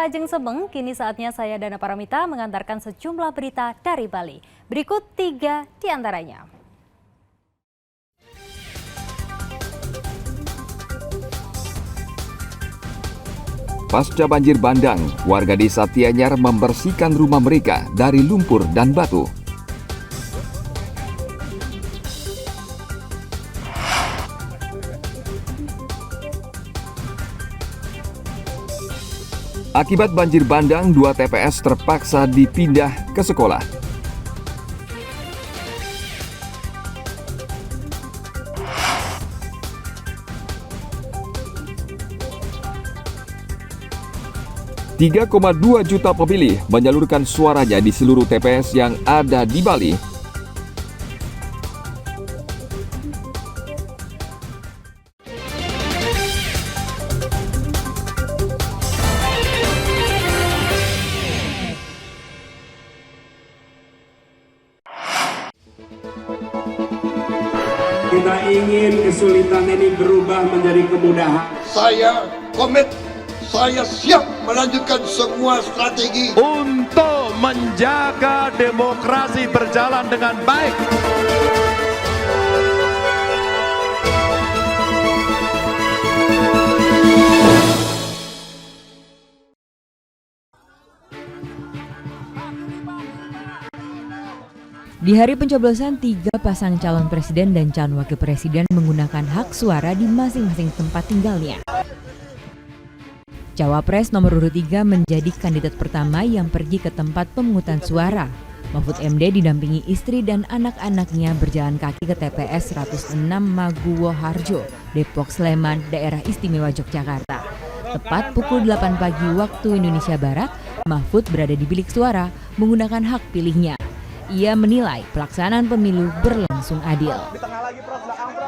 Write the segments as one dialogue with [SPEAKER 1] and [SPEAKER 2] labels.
[SPEAKER 1] Pasca Ajeng Sebeng, kini saatnya saya Dana Paramita mengantarkan sejumlah berita dari Bali. Berikut 3 di antaranya.
[SPEAKER 2] Pasca banjir bandang, warga desa Tianyar membersihkan rumah mereka dari lumpur dan batu. Akibat banjir bandang, 2 TPS terpaksa dipindah ke sekolah. ,2 juta pemilih menyalurkan suaranya di seluruh TPS yang ada di Bali.
[SPEAKER 3] Kita ingin kesulitan ini berubah menjadi kemudahan.
[SPEAKER 4] Saya komit, saya siap melanjutkan semua strategi
[SPEAKER 5] untuk menjaga demokrasi berjalan dengan baik.
[SPEAKER 6] Di hari pencoblosan, 3 pasang calon presiden dan calon wakil presiden menggunakan hak suara di masing-masing tempat tinggalnya. Cawapres nomor urut 3 menjadi kandidat pertama yang pergi ke tempat pemungutan suara. Mahfud MD didampingi istri dan anak-anaknya berjalan kaki ke TPS 106 Maguwo Harjo, Depok Sleman, Daerah Istimewa Yogyakarta. Tepat pukul 8 pagi waktu Indonesia Barat, Mahfud berada di bilik suara menggunakan hak pilihnya. Ia menilai pelaksanaan pemilu berlangsung adil.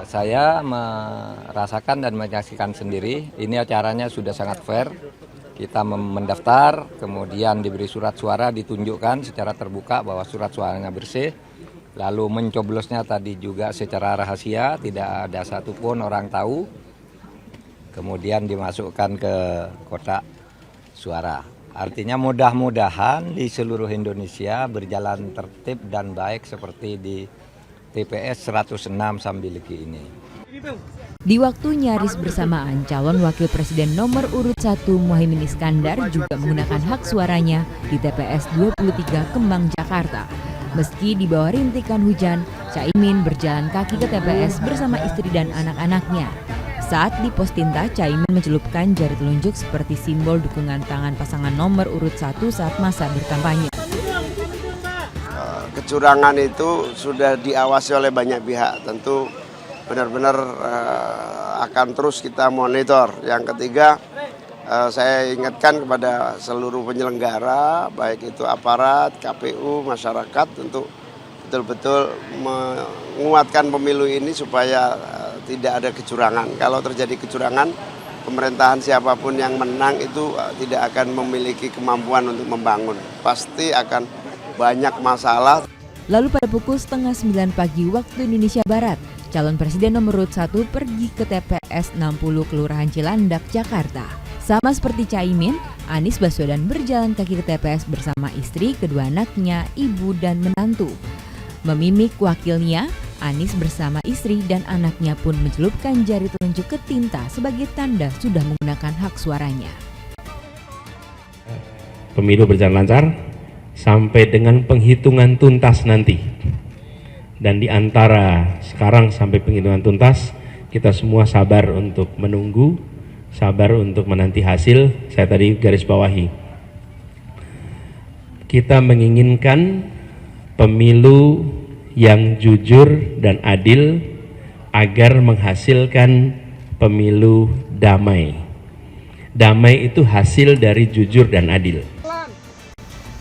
[SPEAKER 7] Saya merasakan dan menyaksikan sendiri, ini acaranya sudah sangat fair. Kita mendaftar, kemudian diberi surat suara, ditunjukkan secara terbuka bahwa surat suaranya bersih. Lalu mencoblosnya tadi juga secara rahasia, tidak ada satupun orang tahu. Kemudian dimasukkan ke kotak suara. Artinya mudah-mudahan di seluruh Indonesia berjalan tertib dan baik seperti di TPS 106 Sambiliki ini.
[SPEAKER 6] Di waktu nyaris bersamaan, calon wakil presiden nomor urut 1 Muhaimin Iskandar juga menggunakan hak suaranya di TPS 23 Kemang, Jakarta. Meski di bawah rintikan hujan, Caimin berjalan kaki ke TPS bersama istri dan anak-anaknya. Saat di pos tinta, Caimin mencelupkan jari telunjuk seperti simbol dukungan tangan pasangan nomor urut 1 saat masa berkampanye.
[SPEAKER 8] Kecurangan itu sudah diawasi oleh banyak pihak, tentu benar-benar akan terus kita monitor. Yang ketiga, saya ingatkan kepada seluruh penyelenggara, baik itu aparat, KPU, masyarakat, untuk betul-betul menguatkan pemilu ini supaya tidak ada kecurangan. Kalau terjadi kecurangan, pemerintahan siapapun yang menang itu tidak akan memiliki kemampuan untuk membangun. Pasti akan banyak masalah.
[SPEAKER 6] Lalu pada pukul 8:30 pagi waktu Indonesia Barat, calon presiden nomor urut 1 pergi ke TPS 60 Kelurahan Cilandak, Jakarta. Sama seperti Caimin, Anies Baswedan berjalan kaki ke TPS bersama istri, kedua anaknya, ibu dan menantu. Memimik wakilnya, Anies bersama istri dan anaknya pun mencelupkan jari telunjuk ke tinta sebagai tanda sudah menggunakan hak suaranya.
[SPEAKER 9] Pemilu berjalan lancar sampai dengan penghitungan tuntas nanti. Dan di antara sekarang sampai penghitungan tuntas, kita semua sabar untuk menunggu, sabar untuk menanti hasil. Saya tadi garis bawahi. Kita menginginkan pemilu yang jujur dan adil agar menghasilkan pemilu damai. Damai itu hasil dari jujur dan adil.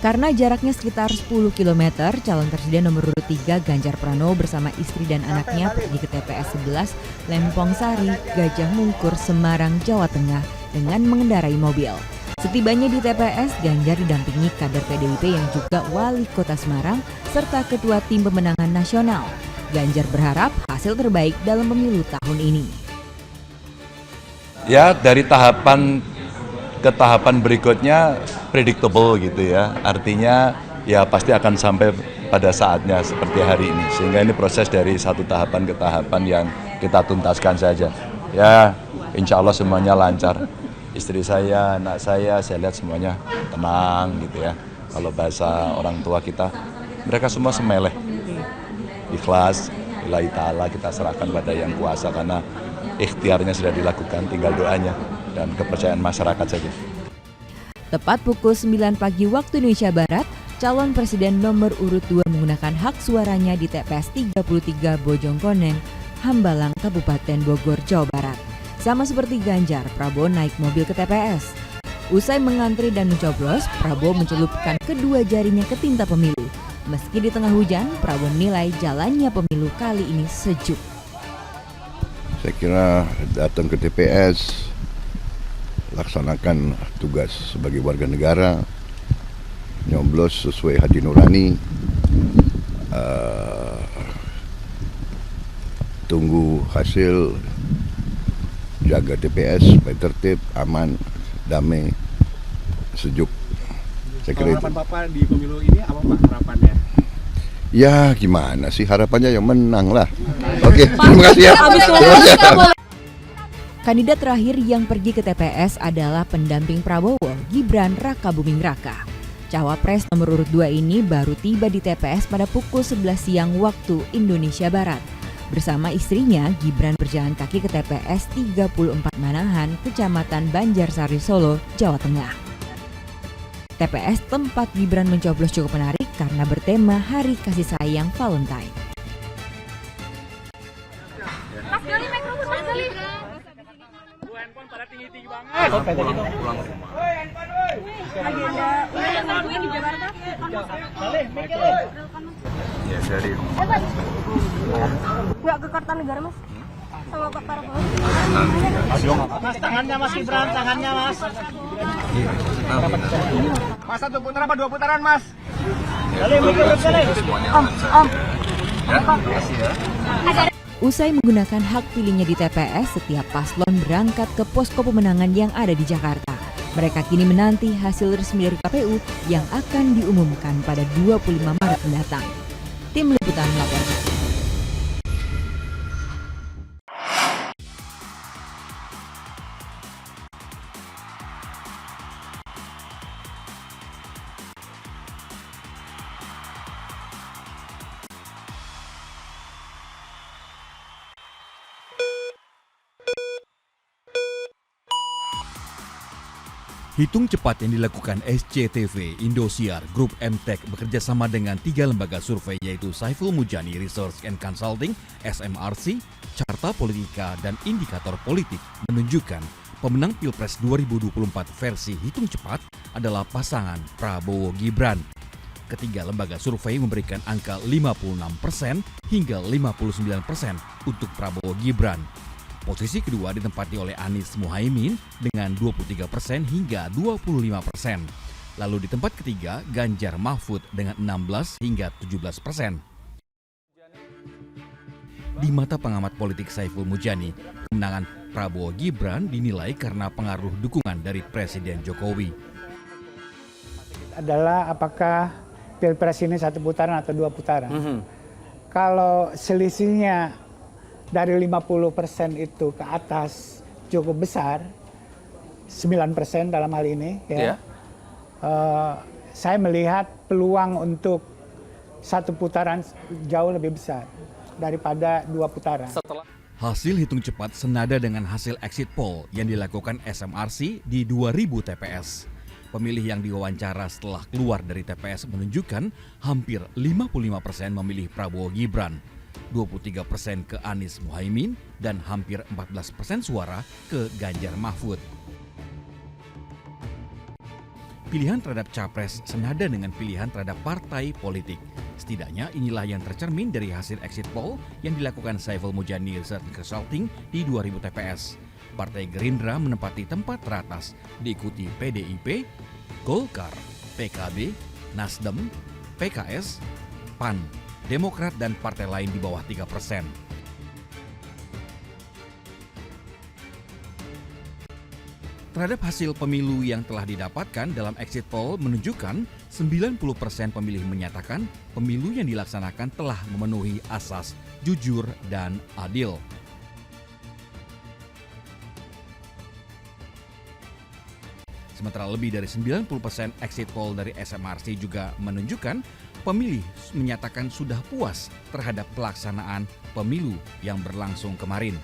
[SPEAKER 6] Karena jaraknya sekitar 10 km, calon presiden nomor urut 3 Ganjar Pranowo bersama istri dan anaknya pergi ke TPS 11 Lempong Sari, Gajah Mungkur, Semarang, Jawa Tengah dengan mengendarai mobil. Setibanya di TPS, Ganjar didampingi kader PDIP yang juga wali kota Semarang serta ketua tim pemenangan nasional. Ganjar berharap hasil terbaik dalam pemilu tahun ini.
[SPEAKER 10] Ya, dari tahapan
[SPEAKER 5] ke tahapan berikutnya predictable gitu ya. Artinya ya pasti akan sampai pada saatnya seperti hari ini. Sehingga ini proses dari satu tahapan ke tahapan yang kita tuntaskan saja. Ya insya Allah semuanya lancar. Istri saya, anak saya lihat semuanya tenang gitu ya. Kalau bahasa orang tua kita, mereka semua semeleh. Ikhlas, lillahi ta'ala kita serahkan pada yang kuasa karena ikhtiarnya sudah dilakukan, tinggal doanya dan kepercayaan masyarakat saja.
[SPEAKER 6] Tepat pukul 9 pagi waktu Indonesia Barat, calon presiden nomor urut 2 menggunakan hak suaranya di TPS 33 Bojongkoneng, Hambalang, Kabupaten Bogor, Jawa Barat. Sama seperti Ganjar, Prabowo naik mobil ke TPS. Usai mengantri dan mencoblos, Prabowo mencelupkan kedua jarinya ke tinta pemilu. Meski di tengah hujan, Prabowo nilai jalannya pemilu kali ini sejuk.
[SPEAKER 4] Saya kira datang ke TPS, laksanakan tugas sebagai warga negara, nyoblos sesuai hati nurani, tunggu hasil, jaga TPS supaya tertib, aman, damai, sejuk. Saya kira
[SPEAKER 3] harapan Bapak di pemilu ini apa Pak harapannya?
[SPEAKER 4] Ya gimana sih, harapannya yang menang lah. Oke, terima kasih ya.
[SPEAKER 6] Kandidat terakhir yang pergi ke TPS adalah pendamping Prabowo, Gibran Rakabuming Raka. Cawapres nomor urut 2 ini baru tiba di TPS pada pukul 11 siang waktu Indonesia Barat. Bersama istrinya, Gibran berjalan kaki ke TPS 34 Manahan, Kecamatan Banjarsari, Solo, Jawa Tengah. TPS tempat Gibran mencoblos cukup menarik karena bertema Hari Kasih Sayang Valentine.
[SPEAKER 10] Mas Gali, mikrofon Mas Gali.
[SPEAKER 3] Handphone pada tinggi-tinggi banget.
[SPEAKER 10] Agenda ulang gue di Jakarta.
[SPEAKER 5] Ya dari
[SPEAKER 10] Nggak ke Kartanegara Mas. Sama Pak Prabowo.
[SPEAKER 3] Mas tangannya Mas Gibran, tangannya Mas. Mas 1 putaran apa 2 putaran Mas? Kali mikir kali.
[SPEAKER 6] Usai menggunakan hak pilihnya di TPS, setiap paslon berangkat ke posko pemenangan yang ada di Jakarta. Mereka kini menanti hasil resmi dari KPU yang akan diumumkan pada 25 Maret mendatang. Tim Liputan melaporkan.
[SPEAKER 11] Hitung cepat yang dilakukan SCTV, Indosiar, Grup MTech bekerja sama dengan 3 lembaga survei yaitu Saiful Mujani Research and Consulting, SMRC, Carta Politika, dan Indikator Politik menunjukkan pemenang Pilpres 2024 versi hitung cepat adalah pasangan Prabowo Gibran. Ketiga lembaga survei memberikan angka 56% hingga 59% untuk Prabowo Gibran. Posisi kedua ditempati oleh Anies Muhaimin dengan 23% hingga 25%. Lalu di tempat ketiga Ganjar Mahfud dengan 16 hingga 17%. Di mata pengamat politik Saiful Mujani, kemenangan Prabowo Gibran dinilai karena pengaruh dukungan dari Presiden Jokowi.
[SPEAKER 12] Adalah apakah Pilpres ini 1 putaran atau 2 putaran. Kalau selisihnya dari 50% itu ke atas cukup besar, 9% dalam hal ini, ya. Saya melihat peluang untuk 1 putaran jauh lebih besar daripada 2 putaran.
[SPEAKER 11] Hasil hitung cepat senada dengan hasil exit poll yang dilakukan SMRC di 2000 TPS. Pemilih yang diwawancara setelah keluar dari TPS menunjukkan hampir 55% memilih Prabowo Gibran, 23% ke Anies Muhaimin, dan hampir 14% suara ke Ganjar Mahfud. Pilihan terhadap capres senada dengan pilihan terhadap partai politik. Setidaknya inilah yang tercermin dari hasil exit poll yang dilakukan Saiful Mujani Research Consulting di 2000 TPS. Partai Gerindra menempati tempat teratas, diikuti PDIP, Golkar, PKB, Nasdem, PKS, PAN, Demokrat, dan partai lain di bawah 3%. terhadap hasil pemilu yang telah didapatkan dalam exit poll menunjukkan 90% pemilih menyatakan pemilu yang dilaksanakan telah memenuhi asas jujur dan adil. Sementara lebih dari 90% exit poll dari SMRC juga menunjukkan pemilih menyatakan sudah puas terhadap pelaksanaan pemilu yang berlangsung kemarin.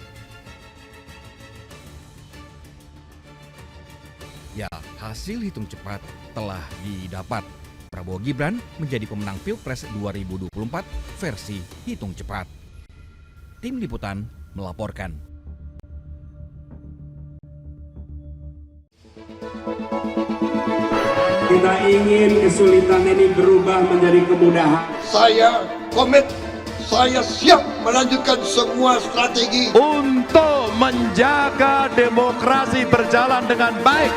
[SPEAKER 11] Ya, hasil hitung cepat telah didapat. Prabowo Gibran menjadi pemenang Pilpres 2024 versi hitung cepat. Tim Liputan melaporkan.
[SPEAKER 3] Kita ingin kesulitan ini berubah menjadi kemudahan.
[SPEAKER 13] Saya komit, saya siap melanjutkan semua strategi
[SPEAKER 14] untuk menjaga demokrasi berjalan dengan baik.